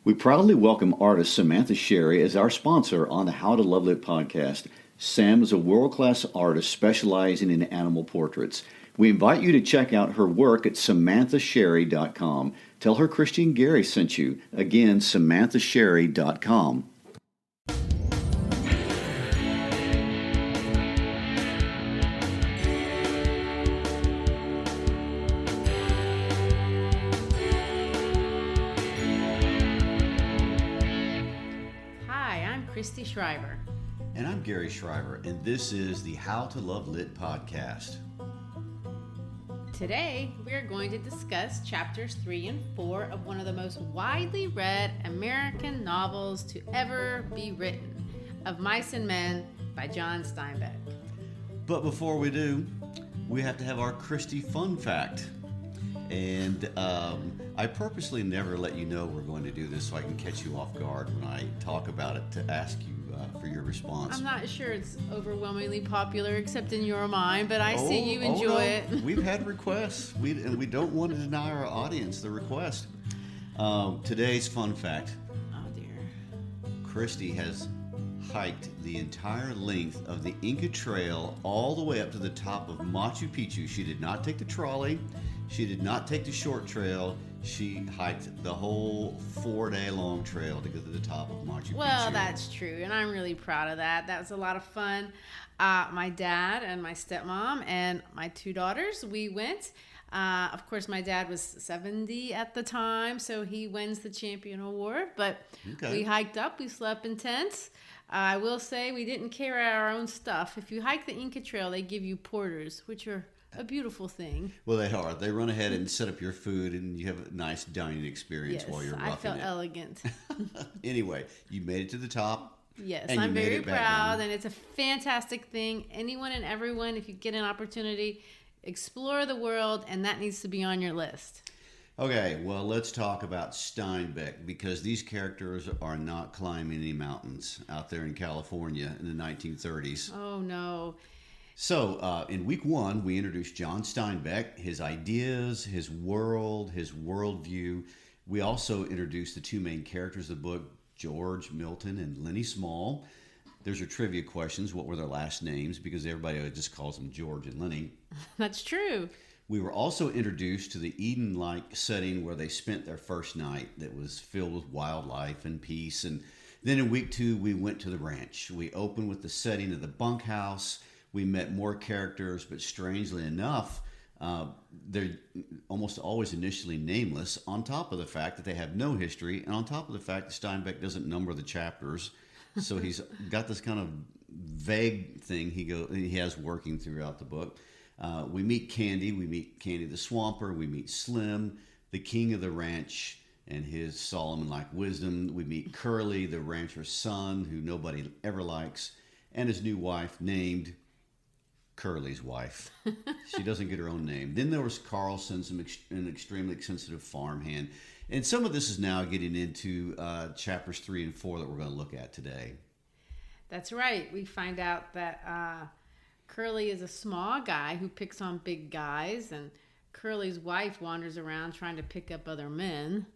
We proudly welcome artist Samantha Sherry as our sponsor on the How to Love Lit podcast. Sam is a world-class artist specializing in animal portraits. We invite you to check out her work at samanthasherry.com. Tell her Christian Gary sent you. Again, samanthasherry.com. Christy Schreiber. And I'm Gary Schreiber, and this is the How to Love Lit podcast. Today, we are going to discuss chapters 3 and 4 of one of the most widely read American novels to ever be written, Of Mice and Men by John Steinbeck. But before we do, we have to have our Christy fun fact. And I purposely never let you know we're going to do this so I can catch you off guard when I talk about it to ask you for your response. I'm not sure it's overwhelmingly popular except in your mind, but I see you enjoy it. We've had requests, and we don't want to deny our audience the request. Today's fun fact. Oh, dear. Christy has hiked the entire length of the Inca Trail all the way up to the top of Machu Picchu. She did not take the trolley. She did not take the short trail. She hiked the whole 4-day-long trail to get to the top of Machu Picchu. Well, that's true, and I'm really proud of that. That was a lot of fun. My dad and my stepmom and my 2 daughters, we went. Of course, my dad was 70 at the time, so he wins the champion award. But We hiked up. We slept in tents. I will say we didn't carry our own stuff. If you hike the Inca Trail, they give you porters, which are a beautiful thing. Well, they are. They run ahead and set up your food, and you have a nice dining experience while you're roughing it. I felt elegant. Anyway, you made it to the top. Yes, I'm very proud, and it's a fantastic thing. Anyone and everyone, if you get an opportunity, explore the world, and that needs to be on your list. Okay, well, let's talk about Steinbeck, because these characters are not climbing any mountains out there in California in the 1930s. Oh, no. So, in week 1, we introduced John Steinbeck, his ideas, his world, his worldview. We also introduced the 2 main characters of the book, George Milton and Lenny Small. There's your trivia questions. What were their last names? Because everybody just calls them George and Lenny. That's true. We were also introduced to the Eden-like setting where they spent their first night that was filled with wildlife and peace. And then in week 2, we went to the ranch. We opened with the setting of the bunkhouse. We met more characters, but strangely enough, they're almost always initially nameless, on top of the fact that they have no history, and on top of the fact that Steinbeck doesn't number the chapters. So he's got this kind of vague thing he has working throughout the book. We meet Candy. We meet Candy the Swamper. We meet Slim, the king of the ranch, and his Solomon-like wisdom. We meet Curly, the rancher's son, who nobody ever likes, and his new wife named Curly's wife. She doesn't get her own name. Then there was Carlson, an extremely sensitive farmhand. And some of this is now getting into chapters 3 and 4 that we're going to look at today. That's right. We find out that Curly is a small guy who picks on big guys, and Curly's wife wanders around trying to pick up other men.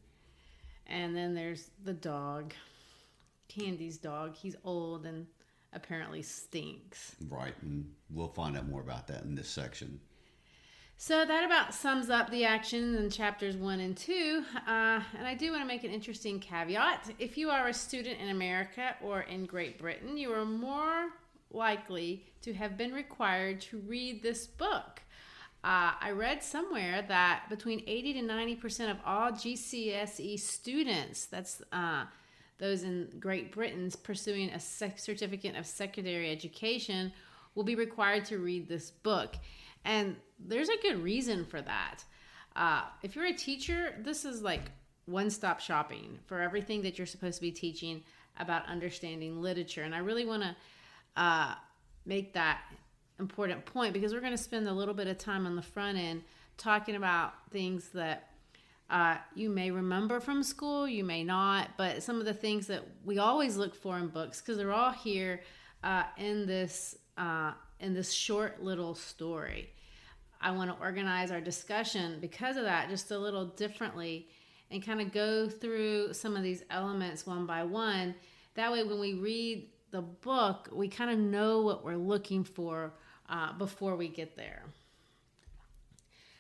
And then there's the dog, Candy's dog. He's old and apparently stinks. Right, and we'll find out more about that in this section. So that about sums up the action in chapters 1 and 2. And I do want to make an interesting caveat. If you are a student in America or in Great Britain, you are more likely to have been required to read this book. I read somewhere that between 80 to 90% of all GCSE students, that's those in Great Britain pursuing a certificate of secondary education, will be required to read this book. And there's a good reason for that. If you're a teacher, this is like one-stop shopping for everything that you're supposed to be teaching about understanding literature. And I really want to make that important point because we're going to spend a little bit of time on the front end talking about things that you may remember from school, you may not, but some of the things that we always look for in books, because they're all here in this short little story. I want to organize our discussion because of that just a little differently and kind of go through some of these elements one by one. That way, when we read the book, we kind of know what we're looking for before we get there.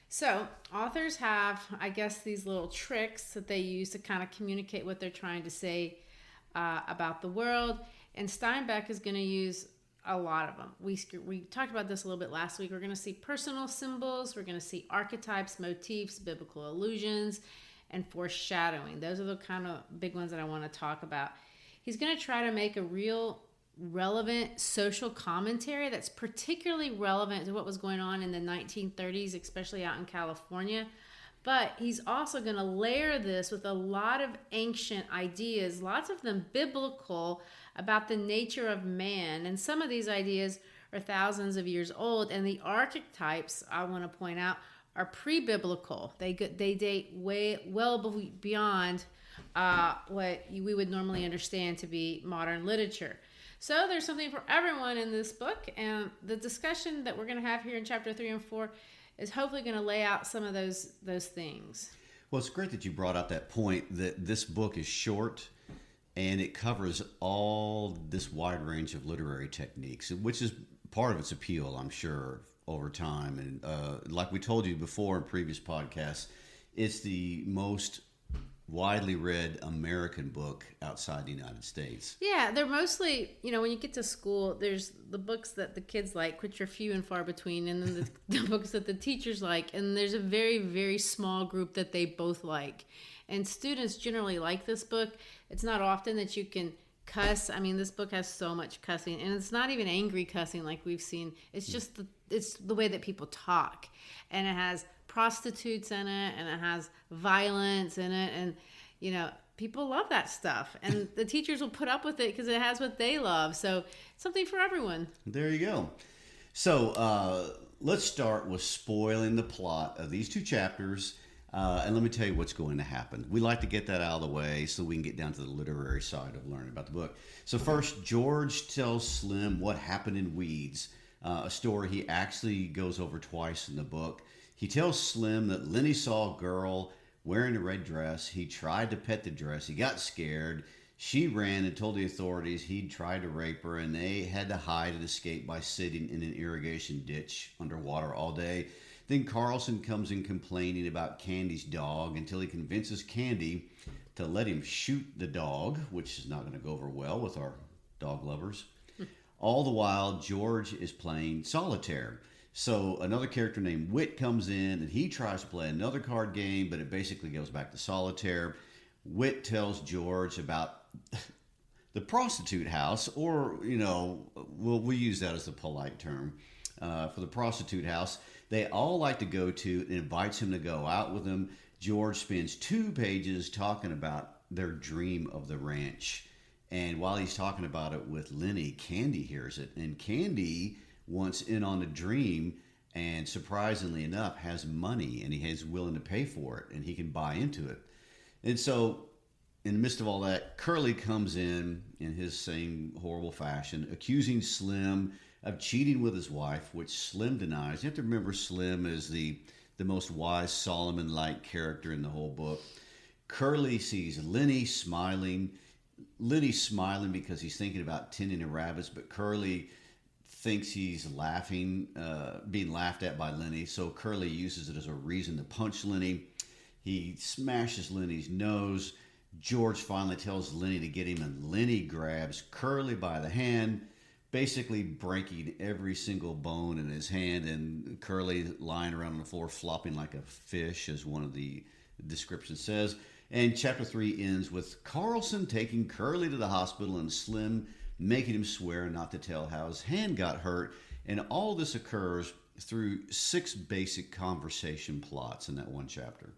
So authors have, I guess, these little tricks that they use to kind of communicate what they're trying to say about the world. And Steinbeck is going to use a lot of them. We talked about this a little bit last week. We're going to see personal symbols. We're going to see archetypes, motifs, biblical allusions, and foreshadowing. Those are the kind of big ones that I want to talk about. He's going to try to make a real relevant social commentary that's particularly relevant to what was going on in the 1930s, especially out in California. But he's also going to layer this with a lot of ancient ideas, lots of them biblical, about the nature of man. And some of these ideas are thousands of years old. And the archetypes, I want to point out, are pre-biblical. They date well beyond what we would normally understand to be modern literature. So there's something for everyone in this book, and the discussion that we're going to have here in chapter 3 and 4 is hopefully going to lay out some of those things. Well, it's great that you brought out that point that this book is short and it covers all this wide range of literary techniques, which is part of its appeal, I'm sure, over time. And like we told you before in previous podcasts, it's the most widely read American book outside the United States. Yeah, they're mostly, when you get to school, there's the books that the kids like, which are few and far between, and then the books that the teachers like, and there's a very, very small group that they both like. And students generally like this book. It's not often that you can cuss. I mean, this book has so much cussing, and it's not even angry cussing like we've seen. It's just it's the way that people talk, and it has prostitutes in it, and it has violence in it, and people love that stuff, and the teachers will put up with it because it has what they love. So something for everyone. There you go. So let's start with spoiling the plot of these 2 chapters. And let me tell you what's going to happen. We like to get that out of the way so we can get down to the literary side of learning about the book. So first, George tells Slim what happened in Weeds, a story he actually goes over twice in the book. He tells Slim that Lenny saw a girl wearing a red dress. He tried to pet the dress. He got scared. She ran and told the authorities he'd tried to rape her, and they had to hide and escape by sitting in an irrigation ditch underwater all day. Then Carlson comes in complaining about Candy's dog until he convinces Candy to let him shoot the dog, which is not going to go over well with our dog lovers. All the while, George is playing solitaire. So another character named Whit comes in, and he tries to play another card game, but it basically goes back to solitaire. Whit tells George about the prostitute house, or, we'll use that as the polite term for the prostitute house they all like to go to, and invites him to go out with them. George spends 2 pages talking about their dream of the ranch. And while he's talking about it with Lenny, Candy hears it. And Candy wants in on the dream, and surprisingly enough, has money, and he is willing to pay for it, and he can buy into it. And so, in the midst of all that, Curly comes in his same horrible fashion, accusing Slim of cheating with his wife, which Slim denies. You have to remember Slim is the most wise Solomon-like character in the whole book. Curly sees Lenny smiling. Lenny's smiling because he's thinking about tending the rabbits, but Curly thinks he's laughing, being laughed at by Lenny, so Curly uses it as a reason to punch Lenny. He smashes Lenny's nose. George finally tells Lenny to get him, and Lenny grabs Curly by the hand, basically breaking every single bone in his hand, and Curly lying around on the floor flopping like a fish, as one of the descriptions says. And chapter 3 ends with Carlson taking Curly to the hospital and Slim making him swear not to tell how his hand got hurt. And all this occurs through 6 basic conversation plots in that one chapter.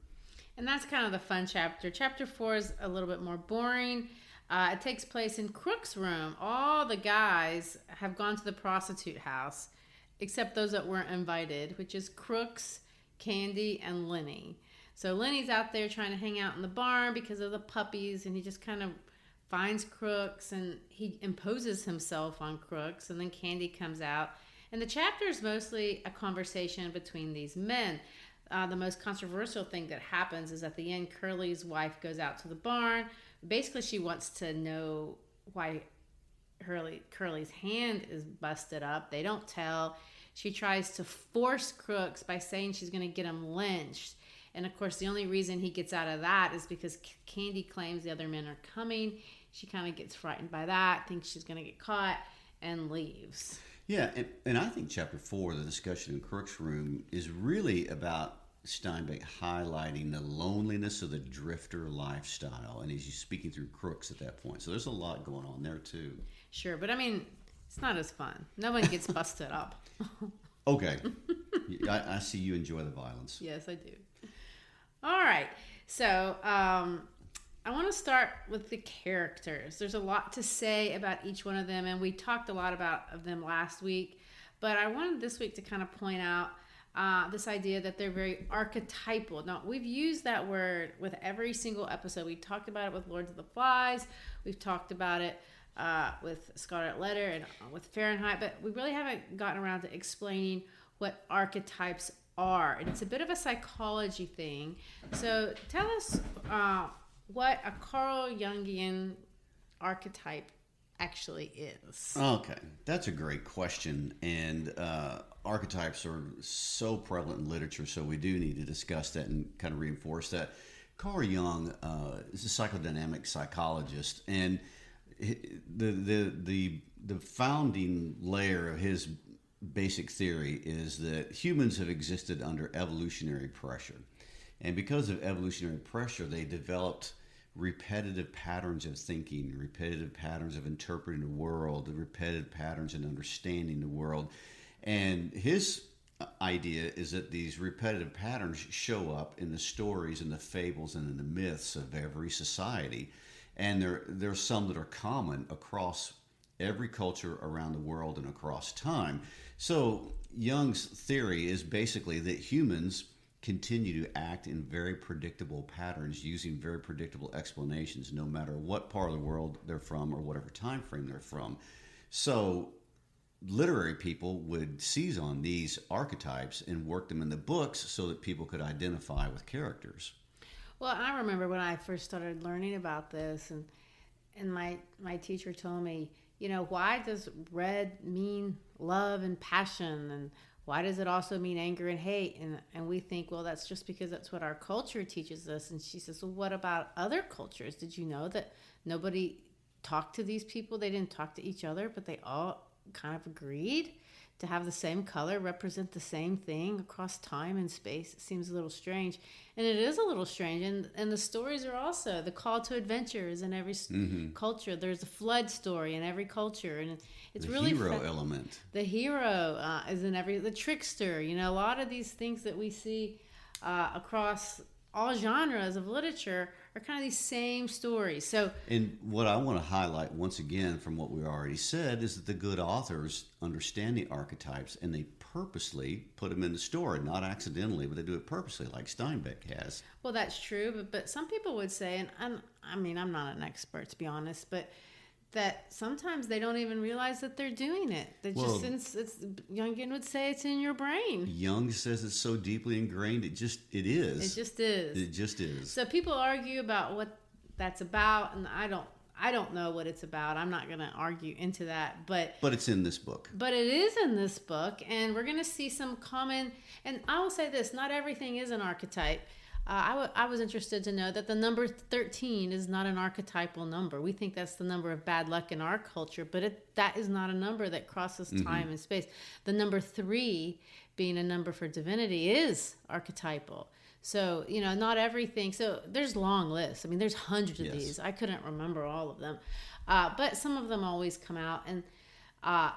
And that's kind of the fun chapter. Chapter 4 is a little bit more boring. It takes place in Crook's room. All the guys have gone to the prostitute house, except those that weren't invited, which is Crooks, Candy, and Lenny. So Lenny's out there trying to hang out in the barn because of the puppies, and he just kind of finds Crooks, and he imposes himself on Crooks, and then Candy comes out. And the chapter is mostly a conversation between these men. the most controversial thing that happens is at the end, Curly's wife goes out to the barn. Basically, she wants to know why Curly's hand is busted up. They don't tell. She tries to force Crooks by saying she's going to get him lynched. And of course, the only reason he gets out of that is because Candy claims the other men are coming. She kind of gets frightened by that, thinks she's going to get caught, and leaves. Yeah, and I think Chapter 4, the discussion in Crook's room, is really about Steinbeck highlighting the loneliness of the drifter lifestyle. And he's speaking through Crooks at that point. So there's a lot going on there, too. Sure, but I mean, it's not as fun. No one gets busted up. Okay. I see you enjoy the violence. Yes, I do. All right. So I want to start with the characters. There's a lot to say about each one of them, and we talked a lot about them last week. But I wanted this week to kind of point out this idea that they're very archetypal. Now, we've used that word with every single episode. We talked about it with Lords of the Flies. We've talked about it with Scarlet Letter and with Fahrenheit, but we really haven't gotten around to explaining what archetypes are. And it's a bit of a psychology thing. So tell us what a Carl Jungian archetype actually is. Okay, that's a great question. And archetypes are so prevalent in literature, so we do need to discuss that and kind of reinforce that. Carl Jung is a psychodynamic psychologist, and the founding layer of his basic theory is that humans have existed under evolutionary pressure. And because of evolutionary pressure, they developed repetitive patterns of thinking, repetitive patterns of interpreting the world, repetitive patterns in understanding the world. And his idea is that these repetitive patterns show up in the stories and the fables and in the myths of every society. And there's some that are common across every culture around the world and across time. So Jung's theory is basically that humans continue to act in very predictable patterns using very predictable explanations, no matter what part of the world they're from or whatever time frame they're from. So literary people would seize on these archetypes and work them in the books so that people could identify with characters. Well, I remember when I first started learning about this, and my teacher told me, why does red mean love and passion, and why does it also mean anger and hate? And we think, well, that's just because that's what our culture teaches us. And she says, well, what about other cultures? Did you know that nobody talked to these people? They didn't talk to each other, but they all kind of agreed to have the same color represent the same thing across time and space. It seems a little strange. And it is a little strange. And the stories are also, the call to adventure is in every culture. There's a flood story in every culture. And it's really the hero element. The hero is in the trickster. A lot of these things that we see across all genres of literature are kind of these same stories. And what I want to highlight once again from what we already said is that the good authors understand the archetypes and they purposely put them in the story, not accidentally, but they do it purposely, like Steinbeck has. Well, that's true, but some people would say, and I'm not an expert to be honest, but that sometimes they don't even realize that they're doing it. Since Jungian would say it's in your brain. Jung says it's so deeply ingrained, it is. It just is. It just is. So people argue about what that's about, and I don't know what it's about. I'm not going to argue into that, but it's in this book. But it is in this book, and we're going to see some common. And I will say this: not everything is an archetype. I was interested to know that the number 13 is not an archetypal number. We think that's the number of bad luck in our culture, but that is not a number that crosses time and space. The number 3, being a number for divinity, is archetypal. So, not everything. So there's long lists. There's hundreds of these. I couldn't remember all of them. But some of them always come out. And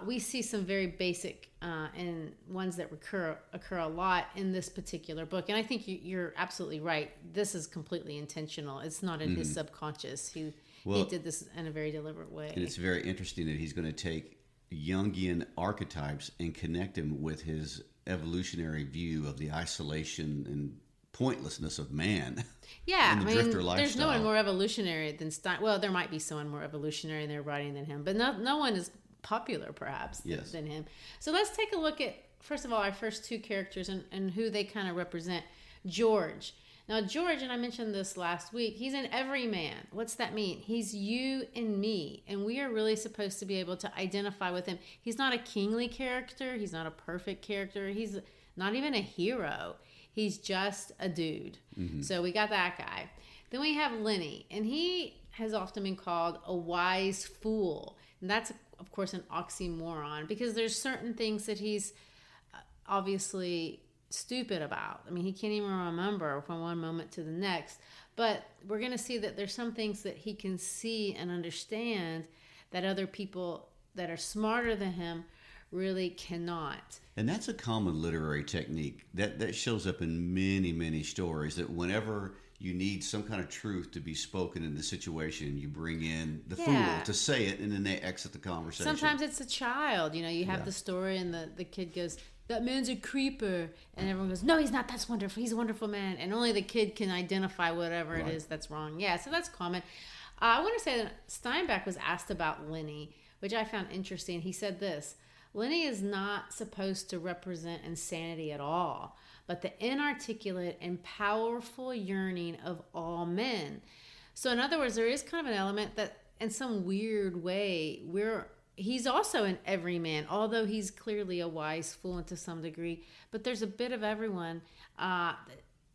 we see some very basic and ones that occur a lot in this particular book. And I think you're absolutely right. This is completely intentional. It's not in his subconscious. He did this in a very deliberate way. And it's very interesting that he's going to take Jungian archetypes and connect them with his evolutionary view of the isolation and pointlessness of man. Yeah, and the drifter lifestyle. There's no one more evolutionary than Stein. Well, there might be someone more evolutionary in their writing than him, but no one is popular perhaps than him. So let's take a look at, first of all, our first two characters and who they kind of represent. George. Now, George, and I mentioned this last week, he's an everyman. What's that mean? He's you and me, and we are really supposed to be able to identify with him. He's not a kingly character. He's not a perfect character. He's not even a hero. He's just a dude. Mm-hmm. So we got that guy. Then we have Lenny, and he has often been called a wise fool. And that's, of course, an oxymoron, because there's certain things that he's obviously stupid about. I mean, he can't even remember from one moment to the next. But we're going to see that there's some things that he can see and understand that other people that are smarter than him really cannot. And that's a common literary technique that shows up in many, many stories, that whenever you need some kind of truth to be spoken in the situation, you bring in the fool to say it, and then they exit the conversation. Sometimes it's a child. You have the story, and the kid goes, "That man's a creeper," and everyone goes, "No, he's not. That's wonderful. He's a wonderful man." And only the kid can identify whatever it is that's wrong. Yeah, so that's common. I want to say that Steinbeck was asked about Lenny, which I found interesting. He said this: Lenny is not supposed to represent insanity at all, but the inarticulate and powerful yearning of all men. So in other words, there is kind of an element that in some weird way he's also an everyman, although he's clearly a wise fool to some degree. But there's a bit of everyone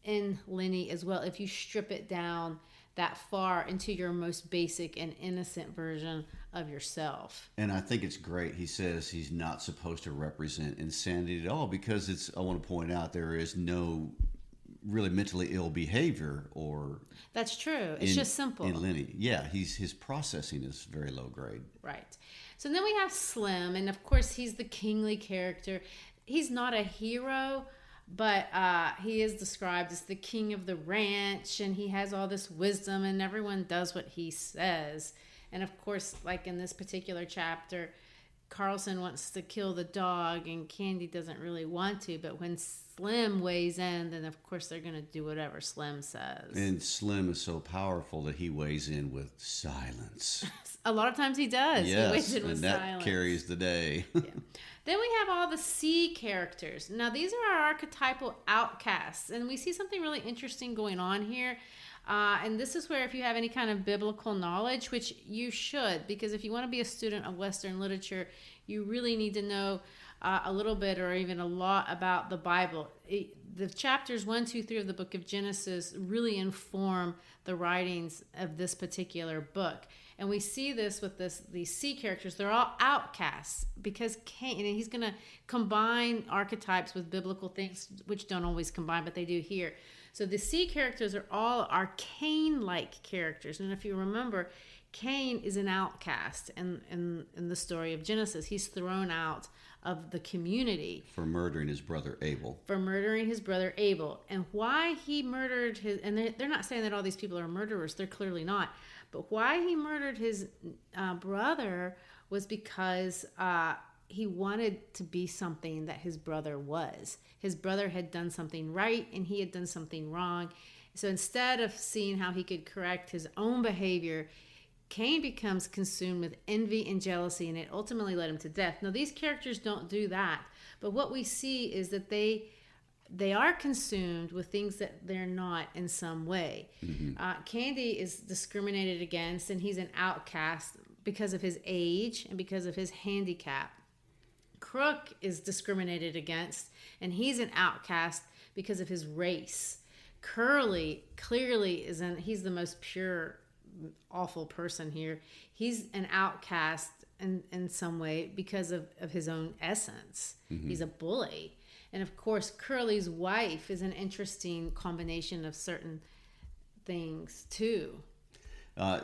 in Lenny as well, if you strip it down that far into your most basic and innocent version of yourself. And I think it's great. He says he's not supposed to represent insanity at all, because I want to point out, there is no really mentally ill behavior or... That's true. It's just simple. In Lenny. Yeah, his processing is very low grade. Right. So then we have Slim, and of course he's the kingly character. He's not a hero, but he is described as the king of the ranch, and he has all this wisdom, and everyone does what he says. And of course, like in this particular chapter, Carlson wants to kill the dog, and Candy doesn't really want to, but when Slim weighs in, then of course they're going to do whatever Slim says. And Slim is so powerful that he weighs in with silence. A lot of times he does. Yes, he weighs in with and that silence. carries the day. Yeah. Then we have all the C characters. Now, these are our archetypal outcasts, and we see something really interesting going on here. And this is where, if you have any kind of biblical knowledge, which you should, because if you want to be a student of Western literature, you really need to know a little bit or even a lot about the Bible. The chapters 1, 2, 3 of the book of Genesis really inform the writings of this particular book. And we see this with these C characters. They're all outcasts because Cain, and he's going to combine archetypes with biblical things, which don't always combine, but they do here. So the C characters are all our Cain-like characters. And if you remember, Cain is an outcast in the story of Genesis. He's thrown out of the community. For murdering his brother Abel. And why he murdered his... And they're not saying that all these people are murderers. They're clearly not. But why he murdered his brother was because he wanted to be something that his brother was. His brother had done something right and he had done something wrong. So instead of seeing how he could correct his own behavior, Cain becomes consumed with envy and jealousy, and it ultimately led him to death. Now, these characters don't do that, but what we see is that they are consumed with things that they're not in some way. Mm-hmm. Candy is discriminated against, and he's an outcast because of his age and because of his handicap. Crook is discriminated against, and he's an outcast because of his race. Curly clearly he's the most pure, awful person here. He's an outcast in some way because of his own essence. Mm-hmm. He's a bully. And of course, Curly's wife is an interesting combination of certain things too.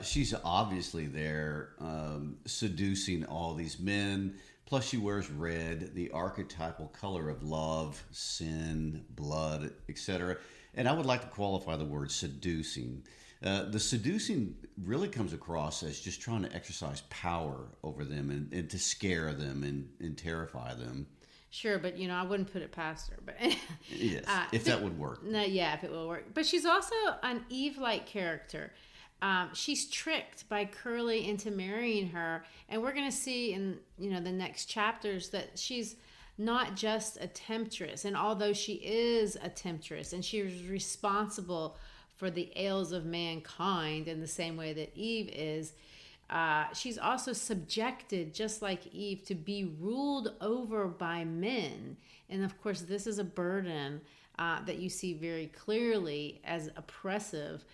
She's obviously there seducing all these men. Plus she wears red, the archetypal color of love, sin, blood, etc. And I would like to qualify the word seducing. The seducing really comes across as just trying to exercise power over them and to scare them and terrify them. Sure, but I wouldn't put it past her. But yes, if that would work. No, yeah, if it will work. But she's also an Eve-like character. She's tricked by Curly into marrying her, and we're going to see in the next chapters that she's not just a temptress. And although she is a temptress and she is responsible for the ails of mankind in the same way that Eve is, she's also subjected, just like Eve, to be ruled over by men. And of course, this is a burden that you see very clearly as oppressive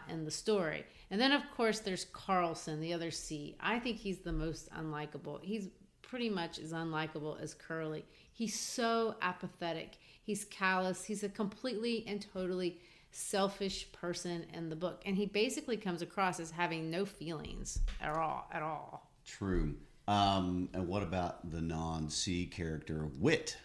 in the story. And then, of course, there's Carlson, the other C. I think he's the most unlikable. He's pretty much as unlikable as Curly. He's so apathetic. He's callous. He's a completely and totally selfish person in the book. And he basically comes across as having no feelings at all. True. And what about the non-C character, Wit?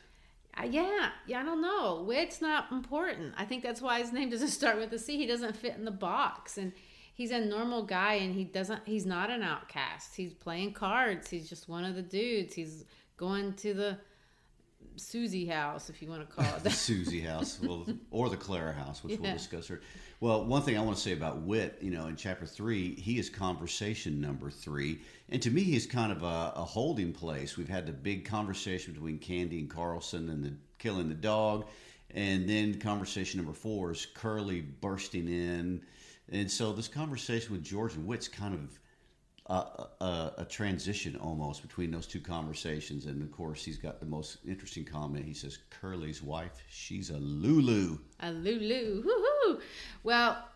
Yeah, I don't know. Wit's not important. I think that's why his name doesn't start with a C. He doesn't fit in the box, and he's a normal guy, and he's not an outcast. He's playing cards. He's just one of the dudes. He's going to the Susie house, if you want to call it that. The Susie house, well, or the Clara house, which we'll discuss her. Well, one thing I want to say about Wit, in chapter 3, he is conversation number 3, and to me, he's kind of a holding place. We've had the big conversation between Candy and Carlson and the killing the dog, and then conversation number 4 is Curly bursting in, and so this conversation with George and Wit's kind of a transition almost between those two conversations. And of course, he's got the most interesting comment. He says, Curly's wife, she's a Lulu. A Lulu. Woohoo! Well,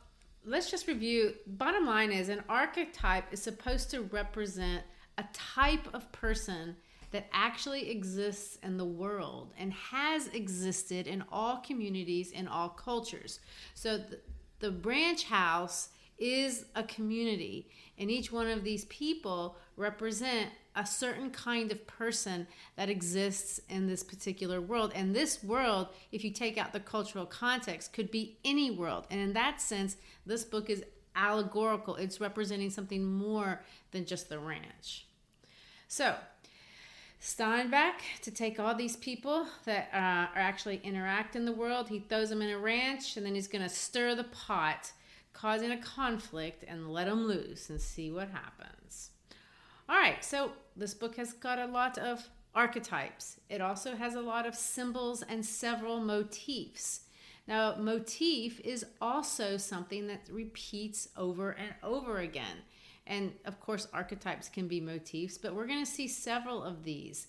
let's just review. Bottom line is, an archetype is supposed to represent a type of person that actually exists in the world and has existed in all communities, in all cultures. So the branch house is a community, and each one of these people represent a certain kind of person that exists in this particular world. And this world, if you take out the cultural context, could be any world. And in that sense, this book is allegorical. It's representing something more than just the ranch. So Steinbeck, to take all these people that are actually interact in the world, he throws them in a ranch, and then he's going to stir the pot, causing a conflict, and let them loose and see what happens. All right, so this book has got a lot of archetypes. It also has a lot of symbols and several motifs. Now, motif is also something that repeats over and over again. And of course, archetypes can be motifs, but we're going to see several of these.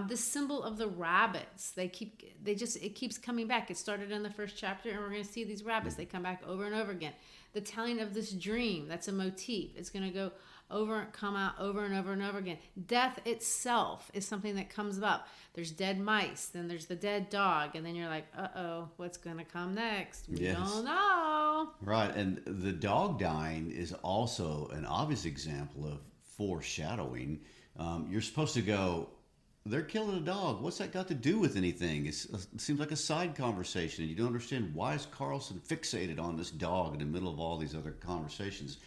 The symbol of the rabbits, it keeps coming back. It started in the first chapter, and we're going to see these rabbits. They come back over and over again. The telling of this dream, that's a motif. It's going to come out over and over and over again. Death itself is something that comes up. There's dead mice, then there's the dead dog, and then you're like, uh-oh, what's going to come next? We don't know. Right, and the dog dying is also an obvious example of foreshadowing. You're supposed to go, they're killing a dog. What's that got to do with anything? It seems like a side conversation, and you don't understand why is Carlson fixated on this dog in the middle of all these other conversations.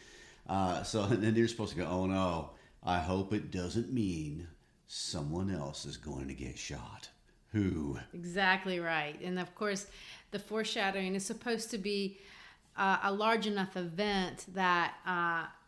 So and then you're supposed to go, oh no, I hope it doesn't mean someone else is going to get shot. Who? Exactly right. And of course, the foreshadowing is supposed to be a large enough event that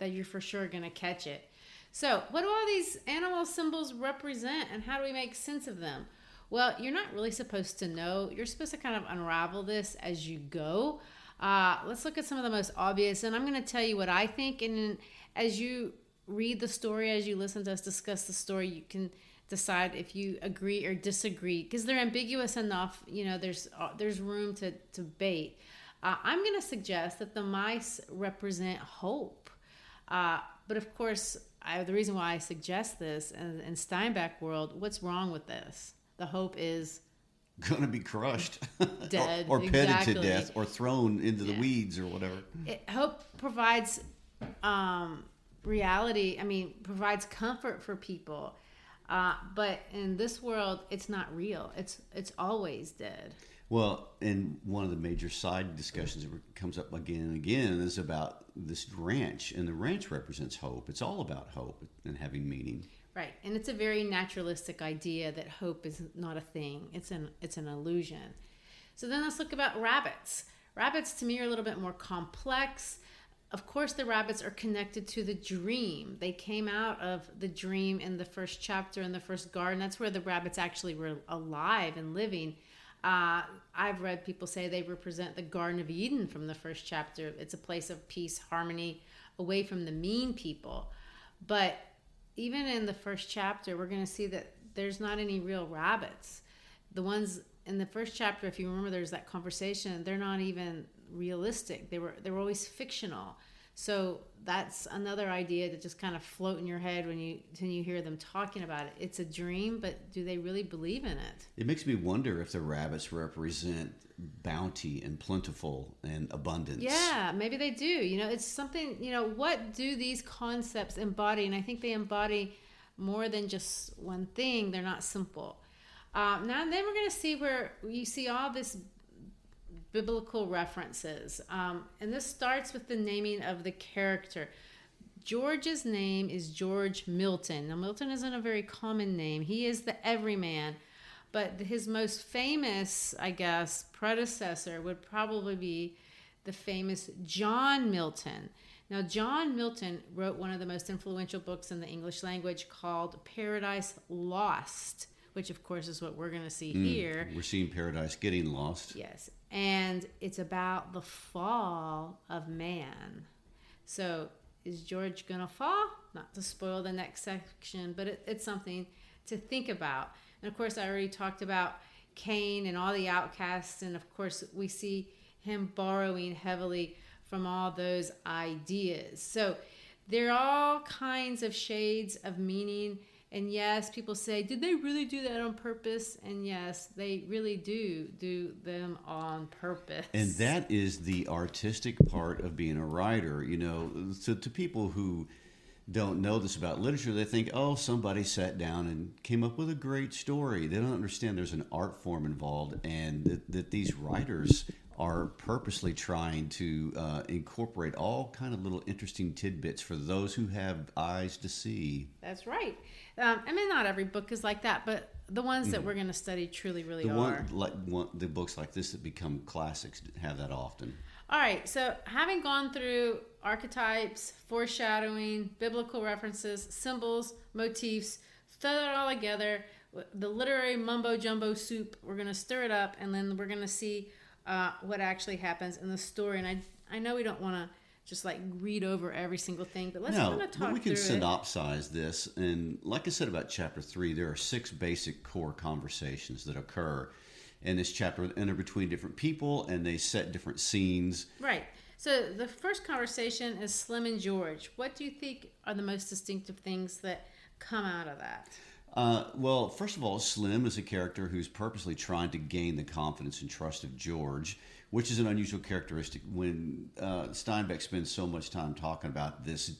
you're for sure going to catch it. So what do all these animal symbols represent, and how do we make sense of them? Well, you're not really supposed to know. You're supposed to kind of unravel this as you go. Let's look at some of the most obvious, and I'm going to tell you what I think. And as you read the story, as you listen to us discuss the story, you can decide if you agree or disagree, because they're ambiguous enough. There's room to debate. I'm going to suggest that the mice represent hope. But of course, the reason why I suggest this in Steinbeck world, what's wrong with this? The hope is going to be crushed, dead, or petted to death, or thrown into the weeds or whatever. Hope provides reality. Provides comfort for people. But in this world, it's not real. It's always dead. Well, and one of the major side discussions that comes up again and again is about this ranch, and the ranch represents hope. It's all about hope and having meaning. Right, and it's a very naturalistic idea that hope is not a thing. It's an illusion. So then let's look about rabbits. Rabbits, to me, are a little bit more complex. of course, the rabbits are connected to the dream. They came out of the dream in the first chapter in the first garden. That's where the rabbits actually were alive and living. I've read people say they represent the Garden of Eden from the first chapter. It's a place of peace, harmony, away from the mean people. But even in the first chapter, we're going to see that there's not any real rabbits. The ones in the first chapter, if you remember, there's that conversation. They're not even realistic. They were always fictional. So that's another idea that just kind of float in your head when you hear them talking about it. It's a dream, but do they really believe in it? It makes me wonder if the rabbits represent bounty and plentiful and abundance. Yeah, maybe they do. It's something, what do these concepts embody? And I think they embody more than just one thing. They're not simple. Now and then we're going to see where you see all this biblical references. And this starts with the naming of the character. George's name is George Milton. Now, Milton isn't a very common name. He is the everyman. But his most famous, I guess, predecessor would probably be the famous John Milton. Now, John Milton wrote one of the most influential books in the English language called Paradise Lost, which, of course, is what we're going to see here. We're seeing paradise getting lost. Yes. And it's about the fall of man. So is George going to fall? Not to spoil the next section, but it's something to think about. And, of course, I already talked about Cain and all the outcasts. And, of course, we see him borrowing heavily from all those ideas. So there are all kinds of shades of meaning. And yes, people say, did they really do that on purpose? And yes, they really do them on purpose. And that is the artistic part of being a writer. So to people who don't know this about literature, they think, oh, somebody sat down and came up with a great story. They don't understand there's an art form involved, and that these writers are purposely trying to incorporate all kind of little interesting tidbits for those who have eyes to see. That's right. Not every book is like that, but the ones that we're going to study truly, really are. The books like this that become classics have that often. All right, so having gone through archetypes, foreshadowing, biblical references, symbols, motifs, throw it all together, the literary mumbo-jumbo soup, we're going to stir it up, and then we're going to see what actually happens in the story. And I know we don't want to just read over every single thing, but let's kind of talk through it. We can synopsize this. And like I said about chapter 3, there are 6 basic core conversations that occur in this chapter, and they're between different people, and they set different scenes. Right. So the first conversation is Slim and George. What do you think are the most distinctive things that come out of that? Well, first of all, Slim is a character who's purposely trying to gain the confidence and trust of George, which is an unusual characteristic when Steinbeck spends so much time talking about this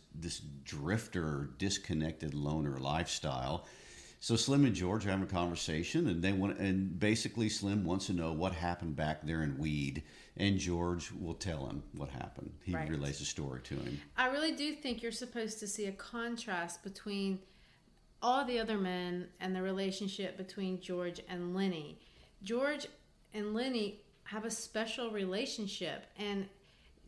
drifter, disconnected loner lifestyle. So Slim and George are having a conversation, and basically Slim wants to know what happened back there in Weed, and George will tell him what happened. He relays the story to him. I really do think you're supposed to see a contrast between all the other men and the relationship between George and Lenny. George and Lenny have a special relationship, and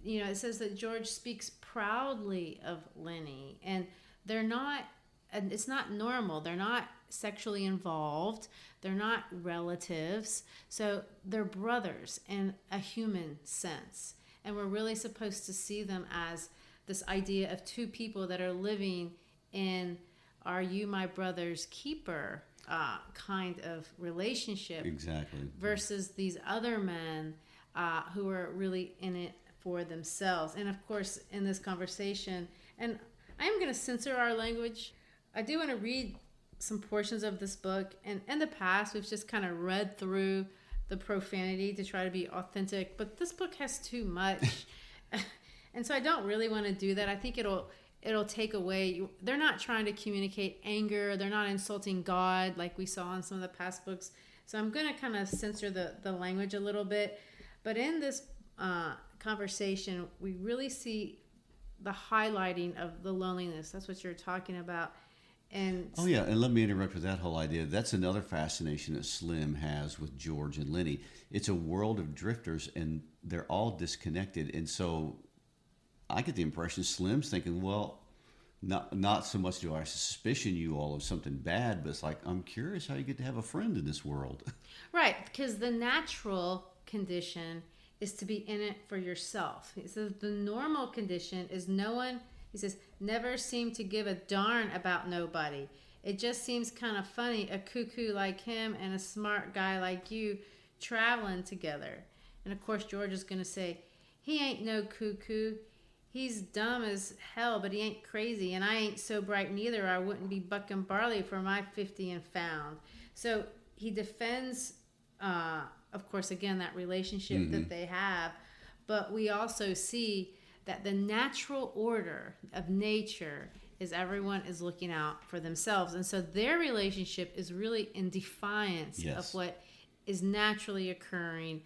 it says that George speaks proudly of Lenny, and it's not normal. They're not sexually involved. They're not relatives. So they're brothers in a human sense. And we're really supposed to see them as this idea of 2 people that are living in are you my brother's keeper kind of relationship. Exactly. Versus these other men who are really in it for themselves. And of course, in this conversation, and I am going to censor our language. I do want to read some portions of this book. And in the past, we've just kind of read through the profanity to try to be authentic. But this book has too much. And so I don't really want to do that. I think it'll take away. They're not trying to communicate anger. They're not insulting God like we saw in some of the past books. So I'm going to kind of censor the language a little bit. But in this conversation, we really see the highlighting of the loneliness. That's what you're talking about. And let me interrupt with that whole idea. That's another fascination that Slim has with George and Lenny. It's a world of drifters, and they're all disconnected. And so I get the impression Slim's thinking, well, not so much do I suspicion you all of something bad, but it's like, I'm curious how you get to have a friend in this world. Right, because the natural condition is to be in it for yourself. He says the normal condition is no one, he says, never seem to give a darn about nobody. It just seems kind of funny, a cuckoo like him and a smart guy like you traveling together. And of course, George is going to say, he ain't no cuckoo. He's dumb as hell, but he ain't crazy. And I ain't so bright neither. I wouldn't be bucking barley for my 50 and found. So he defends, of course, again, that relationship that they have. But we also see that the natural order of nature is everyone is looking out for themselves. And so their relationship is really in defiance of what is naturally occurring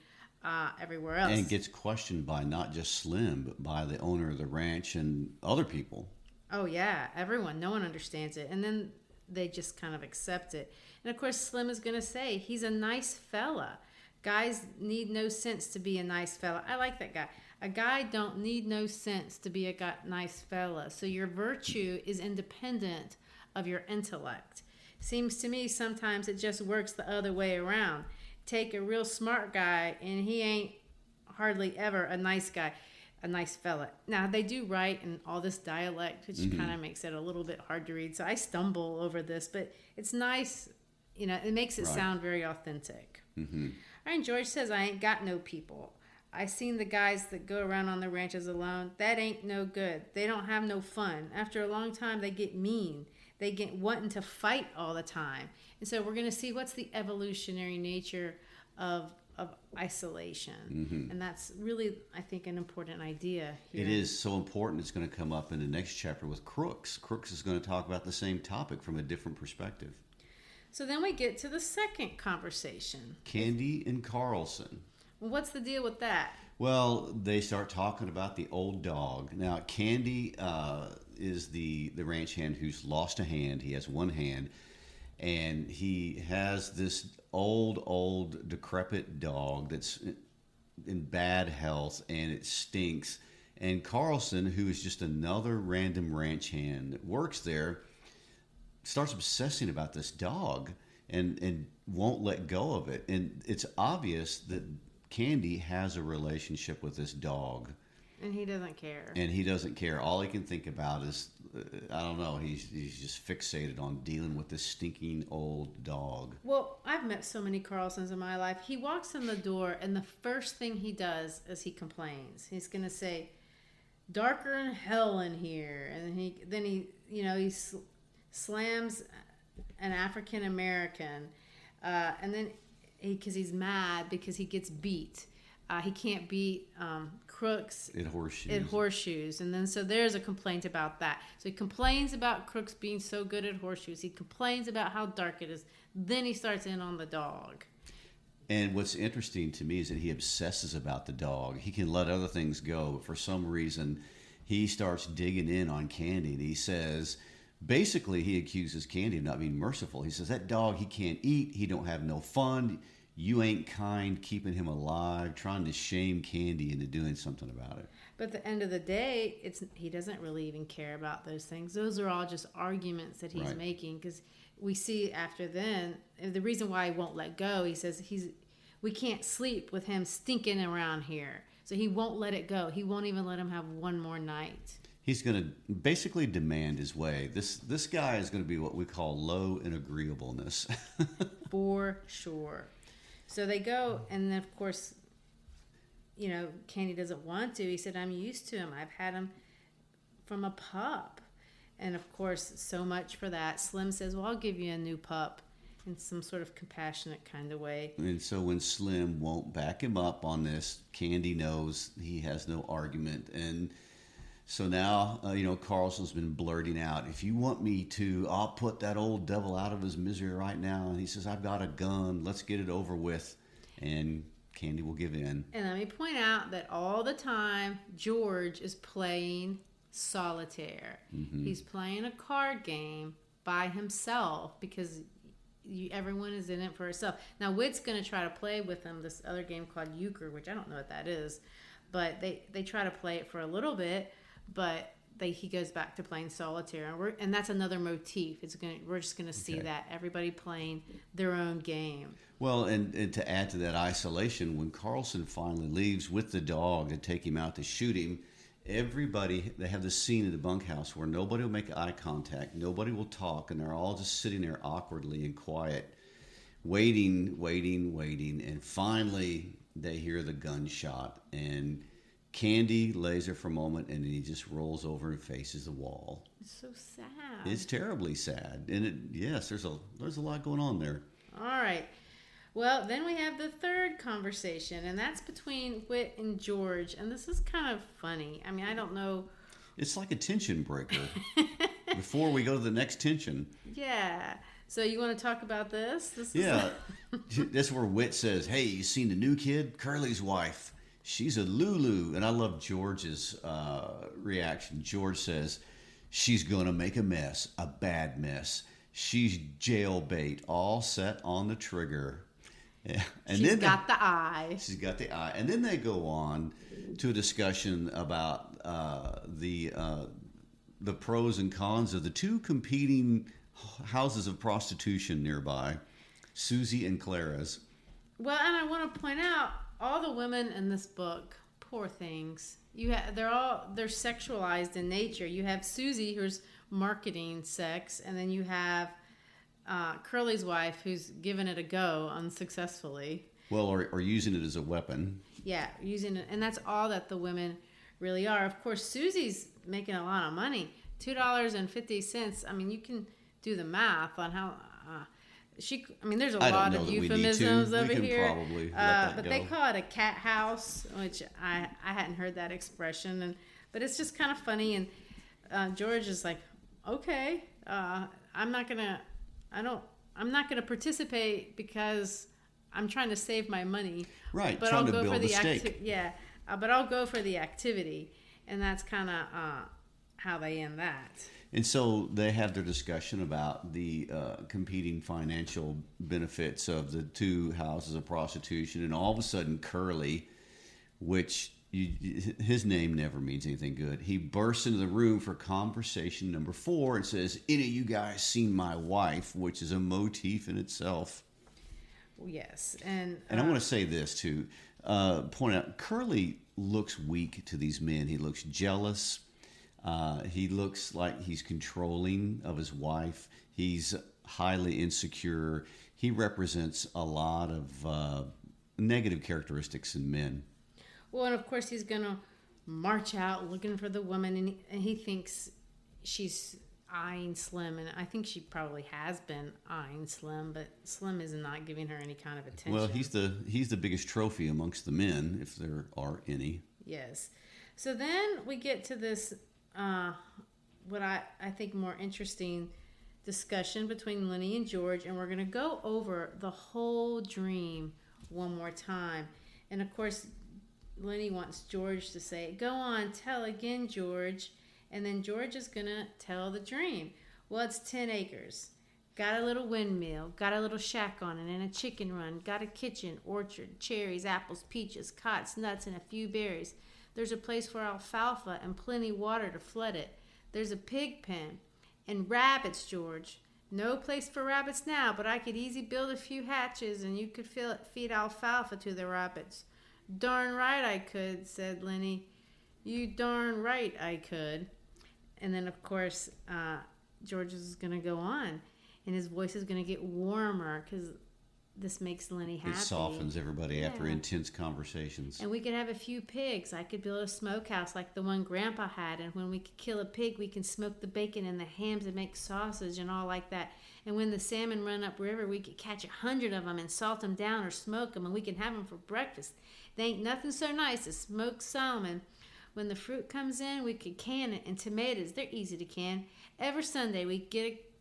everywhere else. And it gets questioned by not just Slim, but by the owner of the ranch and other people. Oh, yeah, everyone. No one understands it. And then they just kind of accept it. And of course, Slim is going to say, he's a nice fella. Guys need no sense to be a nice fella. I like that guy. A guy don't need no sense to be a nice fella. So your virtue is independent of your intellect. Seems to me sometimes it just works the other way around. Take a real smart guy and he ain't hardly ever a nice guy, a nice fella. Now they do write in all this dialect, which kind of makes it a little bit hard to read. So I stumble over this, but it's nice. You know, it makes it sound very authentic. All right, and George says, I ain't got no people. I seen the guys that go around on the ranches alone. That ain't no good. They don't have no fun. After a long time, they get mean. They get wanting to fight all the time. And so we're going to see what's the evolutionary nature of isolation. And that's really, I think, an important idea here. It is so important. It's going to come up in the next chapter with Crooks. Crooks is going to talk about the same topic from a different perspective. So then we get to the second conversation. Candy and Carlson. Well, what's the deal with that? Well, they start talking about the old dog. Now, Candy is the ranch hand who's lost a hand. He has one hand. And he has this old, decrepit dog that's in bad health, and it stinks. And Carlson, who is just another random ranch hand that works there, starts obsessing about this dog and won't let go of it. And it's obvious that Candy has a relationship with this dog. And he doesn't care. And he doesn't care. All he can think about is, I don't know, he's just fixated on dealing with this stinking old dog. Well, I've met so many Carlsons in my life. He walks in the door, and the first thing he does is he complains. He's going to say, darker than hell in here. And he slams an African American. And then because he's mad because he gets beat. He can't beat Crooks at horseshoes. And then so there's a complaint about that. So he complains about Crooks being so good at horseshoes. He complains about how dark it is. Then he starts in on the dog. And what's interesting to me is that he obsesses about the dog. He can let other things go, but for some reason he starts digging in on Candy. And he says, basically he accuses Candy of not being merciful. He says, that dog, he can't eat. He don't have no fun. You ain't kind, keeping him alive, trying to shame Candy into doing something about it. But at the end of the day, he doesn't really even care about those things. Those are all just arguments that he's making, because we see after then, the reason why he won't let go, he says we can't sleep with him stinking around here. So he won't let it go. He won't even let him have one more night. He's going to basically demand his way. This guy is going to be what we call low in agreeableness. For sure. So they go, and then, of course, Candy doesn't want to. He said, I'm used to him. I've had him from a pup. And, of course, so much for that. Slim says, well, I'll give you a new pup in some sort of compassionate kind of way. And so when Slim won't back him up on this, Candy knows he has no argument. And so now, Carlson's been blurting out, if you want me to, I'll put that old devil out of his misery right now. And he says, I've got a gun. Let's get it over with. And Candy will give in. And let me point out that all the time, George is playing solitaire. He's playing a card game by himself because everyone is in it for herself. Now, Whit's going to try to play with him this other game called Euchre, which I don't know what that is. But they try to play it for a little bit. but he goes back to playing solitaire, and that's another motif. We're just gonna see that everybody playing their own game. Well, and to add to that isolation, when Carlson finally leaves with the dog to take him out to shoot him, they have this scene in the bunkhouse where nobody will make eye contact, nobody will talk, and they're all just sitting there awkwardly and quiet, waiting, and finally they hear the gunshot, and Candy lays there for a moment, and then he just rolls over and faces the wall. It's so sad. It's terribly sad, and yes, there's a lot going on there. All right. Well, then we have the third conversation, and that's between Whit and George, and this is kind of funny. I mean, I don't know. It's like a tension breaker before we go to the next tension. Yeah. So you want to talk about this? That's where Whit says, "Hey, you seen the new kid? Curly's wife. She's a Lulu." And I love George's reaction. George says, "She's going to make a mess, a bad mess. She's jailbait, all set on the trigger." Yeah. And She's got the eye. She's got the eye. And then they go on to a discussion about the pros and cons of the two competing houses of prostitution nearby, Susie and Clara's. Well, and I want to point out all the women in this book, poor things. They're sexualized in nature. You have Susie, who's marketing sex, and then you have Curly's wife, who's given it a go unsuccessfully. Well, or using it as a weapon. Yeah, using it, and that's all that the women really are. Of course, Susie's making a lot of money, $2.50. I mean, you can do the math on how there's a lot of euphemisms over here. Probably let that but go. they call it a cat house, which I hadn't heard that expression, but it's just kind of funny. And George is like, okay, I'm not gonna participate because I'm trying to save my money. Right, but trying to build the stake. But I'll go for the activity, and that's kind of how they end that. And so they have their discussion about the competing financial benefits of the two houses of prostitution, and all of a sudden Curly, which his name never means anything good, he bursts into the room for conversation number 4 and says, "Any of you guys seen my wife?" which is a motif in itself. Yes, and I want to say this too. Point out, Curly looks weak to these men. He looks jealous. He looks like he's controlling of his wife. He's highly insecure. He represents a lot of negative characteristics in men. Well, and of course he's going to march out looking for the woman, and he thinks she's eyeing Slim, and I think she probably has been eyeing Slim, but Slim is not giving her any kind of attention. Well, he's the biggest trophy amongst the men, if there are any. Yes. So then we get to this, what I think more interesting discussion between Lenny and George, and we're going to go over the whole dream one more time. And of course, Lenny wants George to say, "Go on, tell again, George." And then George is going to tell the dream. Well, it's 10 acres. Got a little windmill. Got a little shack on it and a chicken run. Got a kitchen, orchard, cherries, apples, peaches, cots, nuts, and a few berries. There's a place for alfalfa and plenty water to flood it. There's a pig pen. And rabbits, George. No place for rabbits now, but I could easy build a few hatches and you could feed alfalfa to the rabbits. "Darn right I could," said Lenny. "You darn right I could." And then, of course, George is going to go on, and his voice is going to get warmer because this makes Lenny happy. It softens everybody after intense conversations. And we could have a few pigs. I could build a smokehouse like the one Grandpa had, and when we could kill a pig, we can smoke the bacon and the hams and make sausage and all like that. And when the salmon run upriver, we could catch 100 of them and salt them down or smoke them, and we can have them for breakfast. They ain't nothing so nice as smoked salmon. When the fruit comes in, we could can it, and tomatoes, they're easy to can. Every Sunday, we'd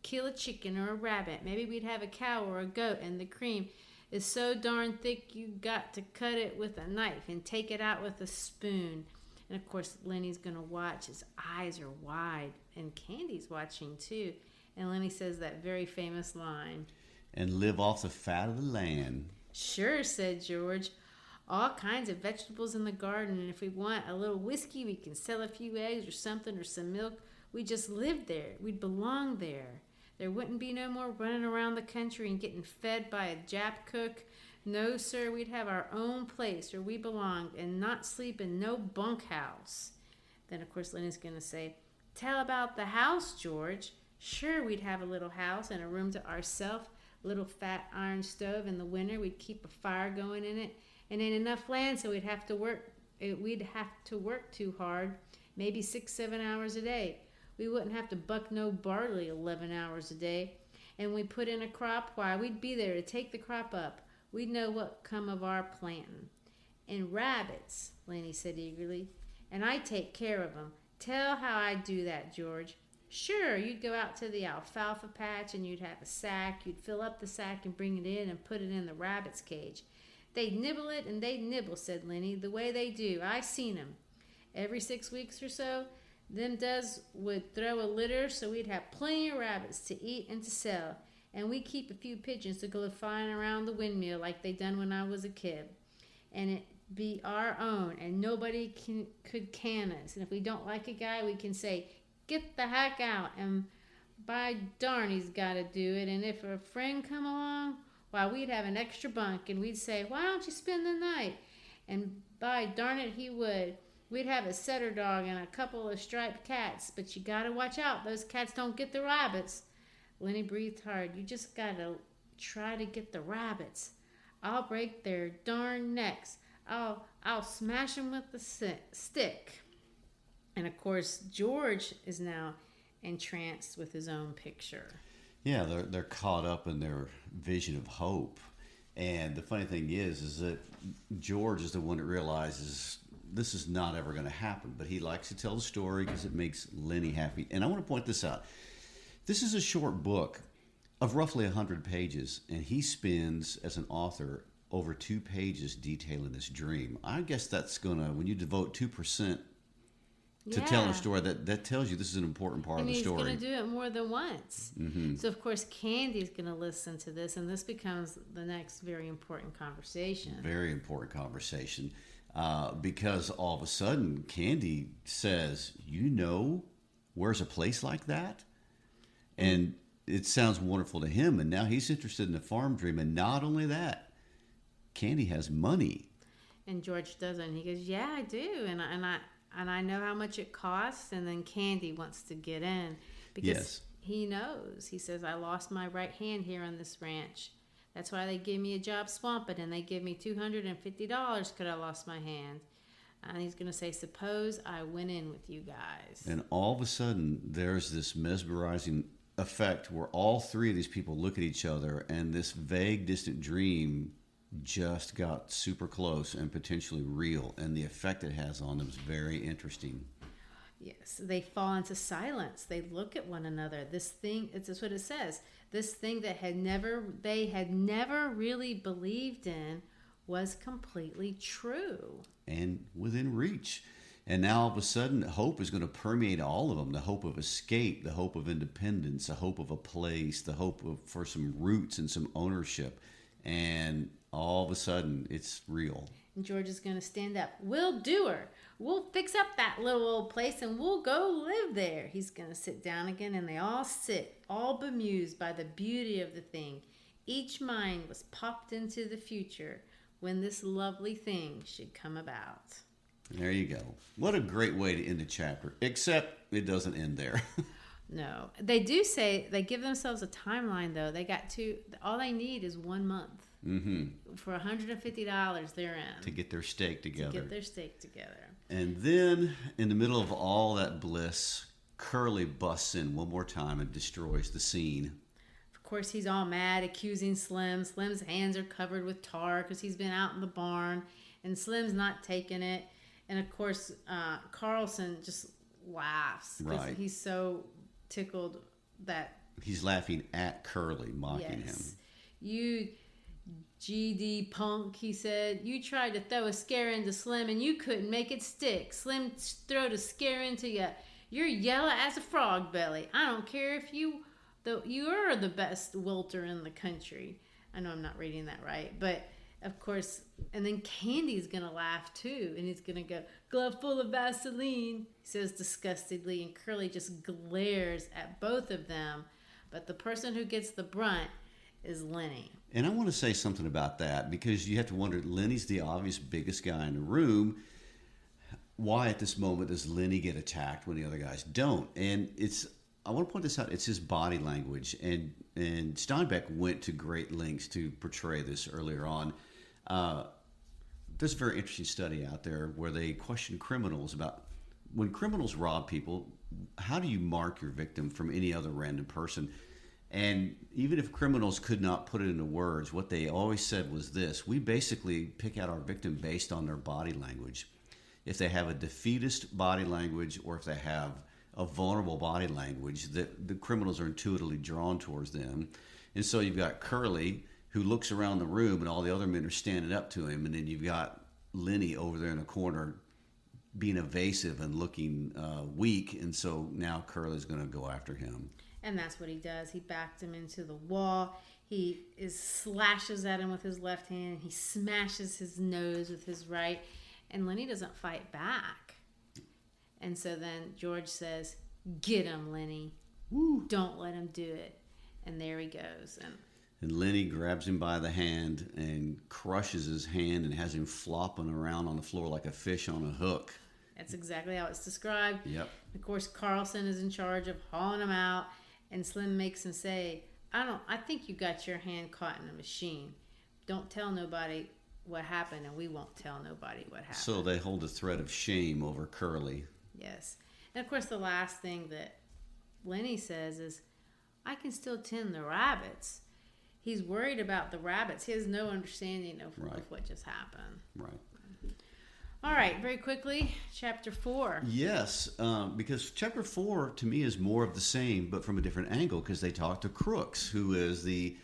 kill a chicken or a rabbit. Maybe we'd have a cow or a goat, and the cream is so darn thick you got to cut it with a knife and take it out with a spoon. And, of course, Lenny's going to watch. His eyes are wide, and Candy's watching, too. And Lenny says that very famous line. "And live off the fat of the land." "Sure," said George. all kinds of vegetables in the garden. And if we want a little whiskey, we can sell a few eggs or something or some milk. We just live there. We'd belong there. There wouldn't be no more running around the country and getting fed by a Jap cook. No, sir, we'd have our own place where we belonged and not sleep in no bunkhouse. Then, of course, Lenny's going to say, tell about the house, George. Sure, we'd have a little house and a room to ourselves, a little fat iron stove in the winter. We'd keep a fire going in it, and ain't enough land, so we'd have to work too hard, maybe 6-7 hours a day. We wouldn't have to buck no barley 11 hours a day. And we put in a crop, why, we'd be there to take the crop up. We'd know what come of our planting. And rabbits, Lenny said eagerly, and I take care of them. Tell how I do that, George. Sure, you'd go out to the alfalfa patch and you'd have a sack. You'd fill up the sack and bring it in and put it in the rabbit's cage. They'd nibble it and they'd nibble, said Lenny, the way they do. I seen 'em. Every 6 weeks or so, them does would throw a litter so we'd have plenty of rabbits to eat and to sell. And we keep a few pigeons to go flying around the windmill like they done when I was a kid. And it be our own, and nobody could can us. And if we don't like a guy, we can say, get the heck out, and by darn, he's got to do it. And if a friend come along, why, we'd have an extra bunk, and we'd say, why don't you spend the night? And by darn it, he would. We'd have a setter dog and a couple of striped cats, but you got to watch out. Those cats don't get the rabbits. Lenny breathed hard. You just got to try to get the rabbits. I'll break their darn necks. I'll smash them with the stick. And of course, George is now entranced with his own picture. Yeah, they're caught up in their vision of hope. And the funny thing is that George is the one that realizes this is not ever going to happen. But he likes to tell the story because it makes Lenny happy. And I want to point this out. This is a short book of roughly 100 pages. And he spends, as an author, over 2 pages detailing this dream. I guess that's going to, when you devote 2% to telling a story, that tells you this is an important part of the story. And he's going to do it more than once. Mm-hmm. So, of course, Candy's going to listen to this, and this becomes the next very important conversation. Very important conversation. Because all of a sudden, Candy says, you know, where's a place like that? And it sounds wonderful to him, and now he's interested in the farm dream. And not only that, Candy has money. And George doesn't. He goes, yeah, I do. And I know how much it costs. And then Candy wants to get in because he knows. He says, I lost my right hand here on this ranch. That's why they give me a job swamping, and they give me $250 because I lost my hand. And he's going to say, suppose I went in with you guys. And all of a sudden, there's this mesmerizing effect where all 3 of these people look at each other, and this vague, distant dream just got super close and potentially real, and the effect it has on them is very interesting. Yes, they fall into silence. They look at one another. This thing, it's what it says. This thing that they had never really believed in was completely true. And within reach. And now all of a sudden, hope is going to permeate all of them. The hope of escape, the hope of independence, the hope of a place, the hope for some roots and some ownership. And all of a sudden, it's real. And George is going to stand up. We'll do her. We'll fix up that little old place and we'll go live there. He's going to sit down again, and they all sit, all bemused by the beauty of the thing. Each mind was popped into the future when this lovely thing should come about. There you go. What a great way to end a chapter, except it doesn't end there. No. They do say, they give themselves a timeline, though. They got all they need is 1 month. Mm-hmm. For $150, they're in. To get their steak together. And then, in the middle of all that bliss, Curly busts in one more time and destroys the scene. Of course, he's all mad, accusing Slim. Slim's hands are covered with tar because he's been out in the barn, and Slim's not taking it. And, of course, Carlson just laughs. Right. He's so tickled that... He's laughing at Curly, mocking him. You... GD punk, he said. You tried to throw a scare into Slim and you couldn't make it stick. Slim throwed a scare into you. You're yellow as a frog belly. I don't care if you're the best welter in the country. I know I'm not reading that right, but of course, and then Candy's going to laugh too. And he's going to go, glove full of Vaseline, he says disgustedly. And Curly just glares at both of them. But the person who gets the brunt is Lenny. And I want to say something about that, because you have to wonder, Lenny's the obvious biggest guy in the room. Why at this moment does Lenny get attacked when the other guys don't? And I want to point this out, it's his body language. And Steinbeck went to great lengths to portray this earlier on. There's a very interesting study out there where they question criminals about, when criminals rob people, how do you mark your victim from any other random person? And even if criminals could not put it into words, what they always said was this: we basically pick out our victim based on their body language. If they have a defeatist body language, or if they have a vulnerable body language, that the criminals are intuitively drawn towards them. And so you've got Curly, who looks around the room and all the other men are standing up to him, and then you've got Lenny over there in the corner being evasive and looking weak, and so now Curly's going to go after him. And that's what he does. He backed him into the wall. He slashes at him with his left hand. He smashes his nose with his right. And Lenny doesn't fight back. And so then George says, get him, Lenny. Woo. Don't let him do it. And there he goes. And Lenny grabs him by the hand and crushes his hand and has him flopping around on the floor like a fish on a hook. That's exactly how it's described. Yep. Of course, Carlson is in charge of hauling him out. And Slim makes him say, I think you got your hand caught in a machine. Don't tell nobody what happened, and we won't tell nobody what happened. So they hold a thread of shame over Curly. Yes. And of course, the last thing that Lenny says is, I can still tend the rabbits. He's worried about the rabbits. He has no understanding of what just happened. Right. All right, very quickly, chapter 4. Yes, because chapter 4 to me is more of the same, but from a different angle, because they talk to Crooks, who is the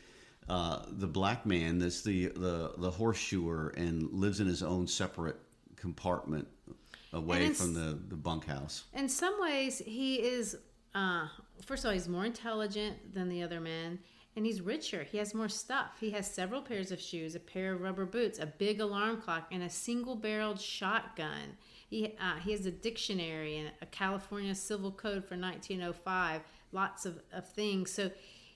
black man that's the horseshoer and lives in his own separate compartment away from the bunkhouse. In some ways, he is, first of all, he's more intelligent than the other men. And he's richer. He has more stuff. He has several pairs of shoes, a pair of rubber boots, a big alarm clock, and a single-barreled shotgun. He has a dictionary and a California Civil Code for 1905, lots of things. So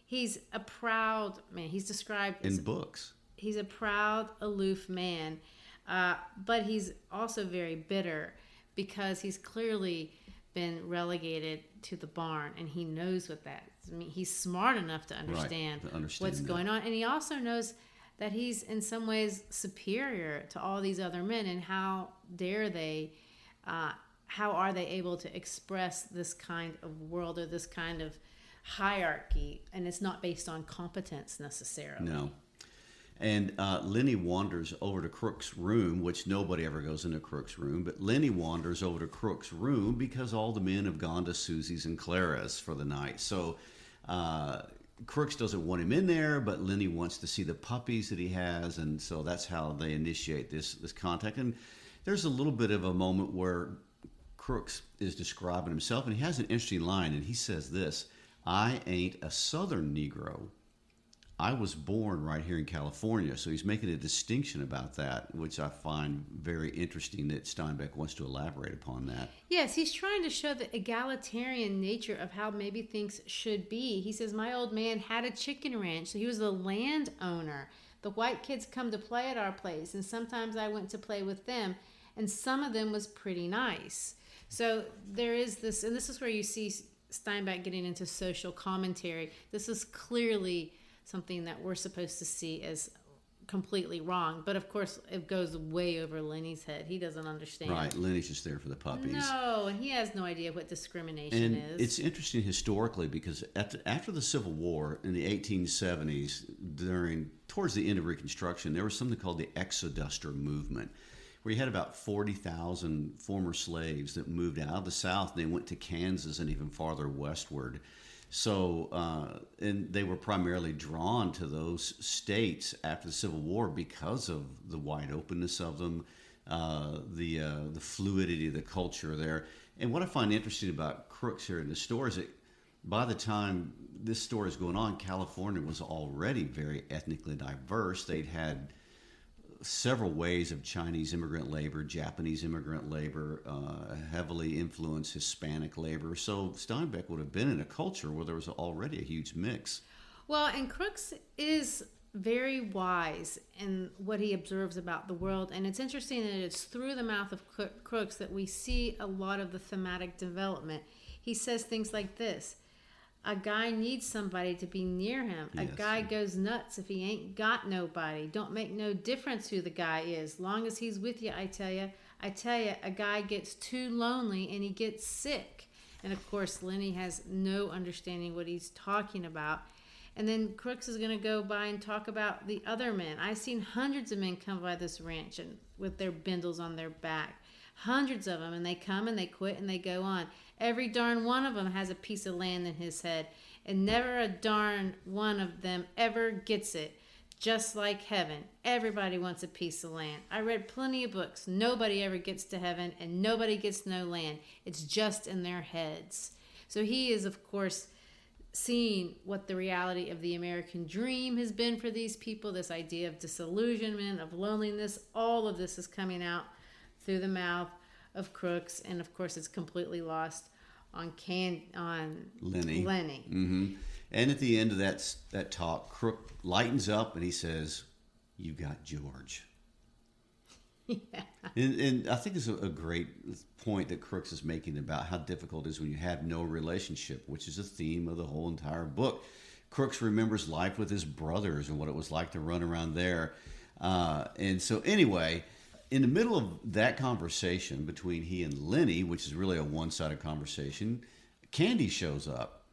he's a proud man. He's described in books. He's a proud, aloof man, but he's also very bitter because he's clearly been relegated to the barn, and he knows what that means. He's smart enough to understand, what's going on, and he also knows that he's in some ways superior to all these other men, and how dare they, how are they able to express this kind of world or this kind of hierarchy, and it's not based on competence necessarily. No. And Lenny wanders over to Crook's room, which nobody ever goes into Crook's room, but Lenny wanders over to Crook's room because all the men have gone to Susie's and Clara's for the night. So Crooks doesn't want him in there, but Lenny wants to see the puppies that he has, and so that's how they initiate this contact. And there's a little bit of a moment where Crooks is describing himself, and he has an interesting line, and he says this: I ain't a Southern Negro. I was born right here in California. So he's making a distinction about that, which I find very interesting that Steinbeck wants to elaborate upon that. Yes, he's trying to show the egalitarian nature of how maybe things should be. He says, my old man had a chicken ranch, so he was the landowner. The white kids come to play at our place, and sometimes I went to play with them, and some of them was pretty nice. So there is this, and this is where you see Steinbeck getting into social commentary. This is clearly something that we're supposed to see as completely wrong. But of course, it goes way over Lenny's head. He doesn't understand. Right. Lenny's just there for the puppies. No, and he has no idea what discrimination is. It's interesting historically because after the Civil War in the 1870s, towards the end of Reconstruction, there was something called the Exoduster movement, where you had about 40,000 former slaves that moved out of the South. And they went to Kansas and even farther westward. So, and they were primarily drawn to those states after the Civil War because of the wide openness of them, the fluidity of the culture there. And what I find interesting about Crooks here in the story is that by the time this story is going on, California was already very ethnically diverse. They'd had several ways of Chinese immigrant labor, Japanese immigrant labor, heavily influenced Hispanic labor. So Steinbeck would have been in a culture where there was already a huge mix. Well, and Crooks is very wise in what he observes about the world. And it's interesting that it's through the mouth of Crooks that we see a lot of the thematic development. He says things like this: a guy needs somebody to be near him. Yes. A guy goes nuts if he ain't got nobody. Don't make no difference who the guy is. Long as he's with you, I tell you, a guy gets too lonely and he gets sick. And of course, Lenny has no understanding what he's talking about. And then Crooks is going to go by and talk about the other men. I've seen hundreds of men come by this ranch and with their bindles on their back. Hundreds of them. And they come and they quit and they go on. Every darn one of them has a piece of land in his head. And never a darn one of them ever gets it. Just like heaven. Everybody wants a piece of land. I read plenty of books. Nobody ever gets to heaven and nobody gets no land. It's just in their heads. So he is, of course, seeing what the reality of the American dream has been for these people, this idea of disillusionment, of loneliness. All of this is coming out through the mouth of Crooks, and of course it's completely lost on Lenny. Mm-hmm. And at the end of that talk, Crook lightens up and he says, "You got George." Yeah. And I think it's a great point that Crooks is making about how difficult it is when you have no relationship, which is a theme of the whole entire book. Crooks remembers life with his brothers and what it was like to run around there. And so anyway, in the middle of that conversation between he and Lenny, which is really a one-sided conversation, Candy shows up.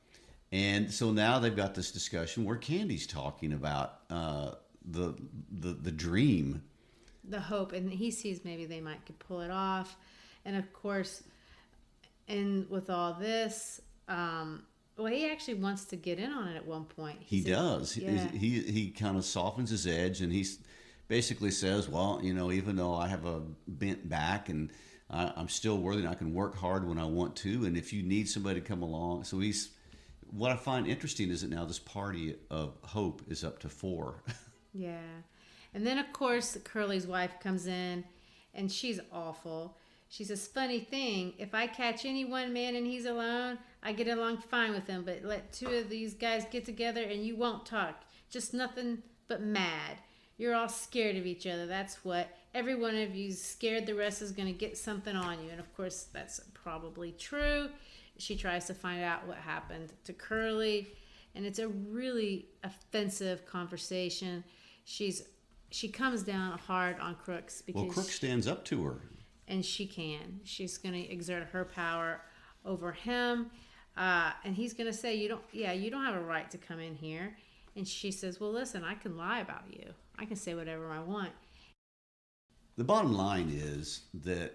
And so now they've got this discussion where Candy's talking about the dream, the hope, and he sees maybe they might could pull it off. And of course, and with all this, he actually wants to get in on it at one point. He does. Yeah. He kind of softens his edge, and he basically says, well, even though I have a bent back and I'm still worthy and I can work hard when I want to, and if you need somebody to come along. So what I find interesting is that now this party of hope is up to 4. Yeah. And then, of course, Curly's wife comes in, and she's awful. She says, funny thing, if I catch any one man and he's alone, I get along fine with him. But let 2 of these guys get together and you won't talk. Just nothing but mad. You're all scared of each other. That's what. Every one of you's scared the rest is going to get something on you. And, of course, that's probably true. She tries to find out what happened to Curly. And it's a really offensive conversation. She comes down hard on Crooks because Crooks stands up to her, and she can. She's going to exert her power over him, and he's going to say, "You don't have a right to come in here." And she says, "Well, listen, I can lie about you. I can say whatever I want." The bottom line is that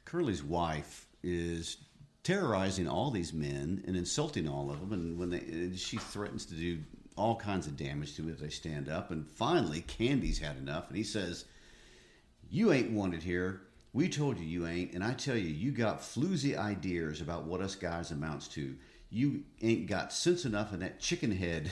Curly's wife is terrorizing all these men and insulting all of them, and when she threatens to do all kinds of damage to them if they stand up. And finally, Candy's had enough, and he says, "You ain't wanted here. We told you you ain't, and I tell you, you got floozy ideas about what us guys amounts to. You ain't got sense enough in that chicken head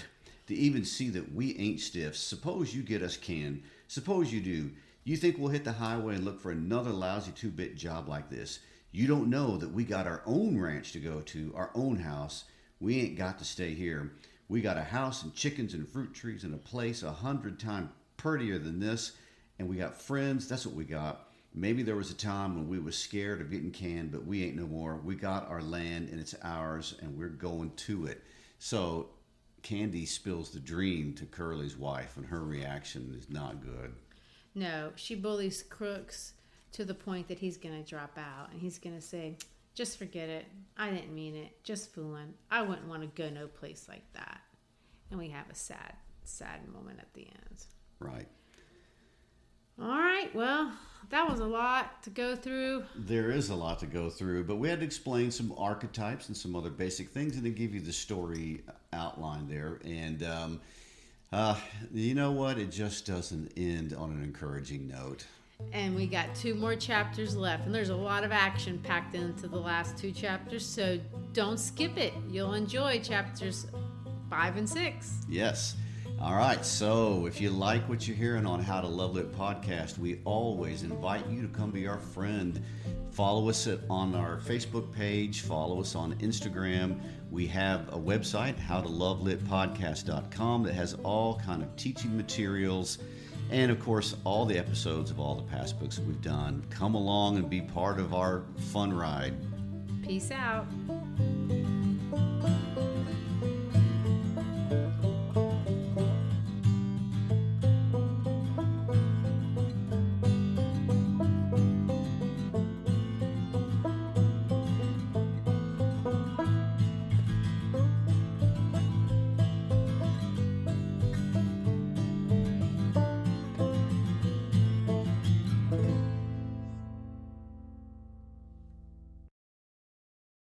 to even see that we ain't stiffs. Suppose you get us canned. Suppose you do. You think we'll hit the highway and look for another lousy 2-bit job like this? You don't know that we got our own ranch to go to, our own house. We ain't got to stay here. We got a house and chickens and fruit trees and a place 100 times prettier than this. And we got friends. That's what we got. Maybe there was a time when we was scared of getting canned, but we ain't no more. We got our land and it's ours and we're going to it." So Candy spills the dream to Curly's wife, and her reaction is not good. No, she bullies Crooks to the point that he's going to drop out, and he's going to say, "Just forget it. I didn't mean it. Just fooling. I wouldn't want to go no place like that." And we have a sad, sad moment at the end. Right. All right. Well, that was a lot to go through. There is a lot to go through, but we had to explain some archetypes and some other basic things, and then give you the story outline there. And you know what? It just doesn't end on an encouraging note. And we got 2 more chapters left, and there's a lot of action packed into the last 2 chapters, so don't skip it. You'll enjoy chapters 5 and 6. Yes. All right, so if you like what you're hearing on How to Love Lit podcast, we always invite you to come be our friend. Follow us on our Facebook page. Follow us on Instagram. We have a website, howtolovelitpodcast.com, that has all kind of teaching materials and, of course, all the episodes of all the past books that we've done. Come along and be part of our fun ride. Peace out.